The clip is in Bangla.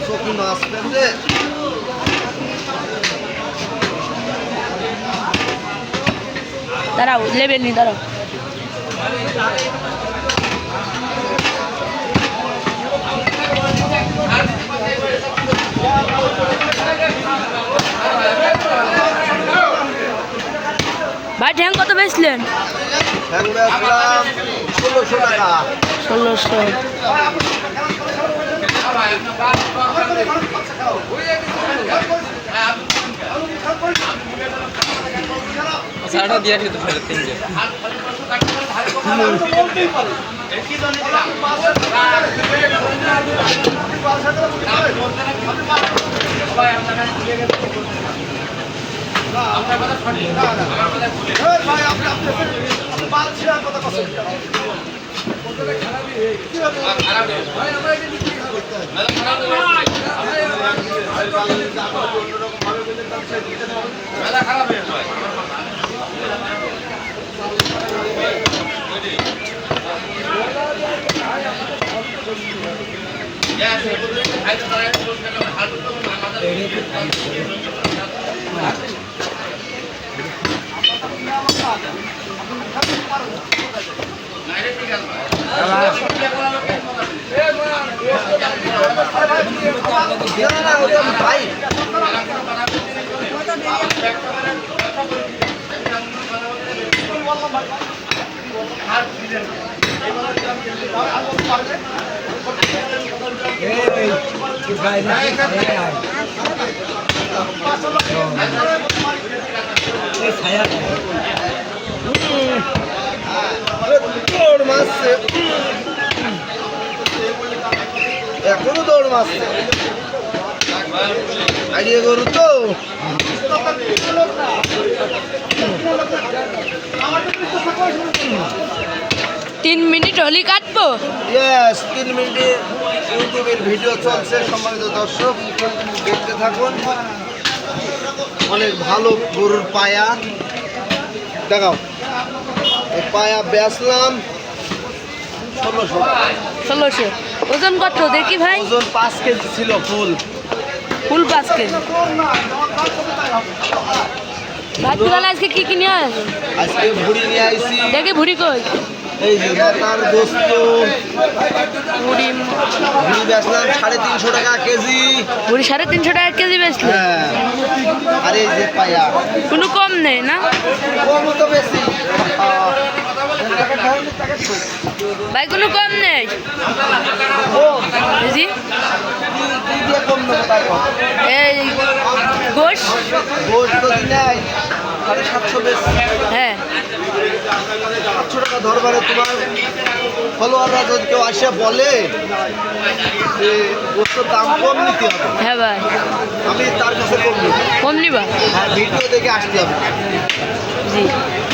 চোখি মাছ পেতে দাঁড়াও লেবেল নি দাঁড়াও। ভাই ঠ্যাং কত বেচলেন? ঠ্যাং বেচলাম 1600 টাকা। 1600। সাড়া দিয়ে আসি তো ফেলে তিনটে দৌড় মারছে এখনো দৌড় মারছে আইডিয়া গরু তো 3 মিনিট হলি কাটবো। ইয়েস 3 মিনিটে ইউটিউবের ভিডিও চলছে। সম্মানিত দর্শক দেখতে থাকুন। অনেক ভালো গরুর পায়া দেখাও। এই পায়া বেচলাম 1600। ওজন কত দেখি ভাই? ওজন 5 কেজি ছিল ফুল। ফুল 5 কেজি। ভাই তুলালে আজকে কি কিনে আসো? আজকে ভুড়ি নিয়ে আইছি। দেখি ভুড়ি কই? এই যে মাথার গোস্ত ভুড়ি বেচলাম 350 টাকা কেজি। ভুড়ি 350 টাকা কেজি বেচলে? হ্যাঁ। আর এই যে পায়া কোনো কম নেই না? কম তো বেশি। ভাই কোনো কম নেই? জি কি দিয়ে কম নেবো তাই কম? এই গোশ গোস্ত যদি নেয় 750 বেশি। হ্যাঁ 700 টাকা ধরবারে তোমার ফলোয়াররা যদি কেউ আসে বলে যে গোস্তর দাম কম নিতে হবে, হ্যাঁ ভাই আমি তার কাছে কম নিব। কম নিবা? হ্যাঁ ভিডিও দেখে আসতে হবে। জি।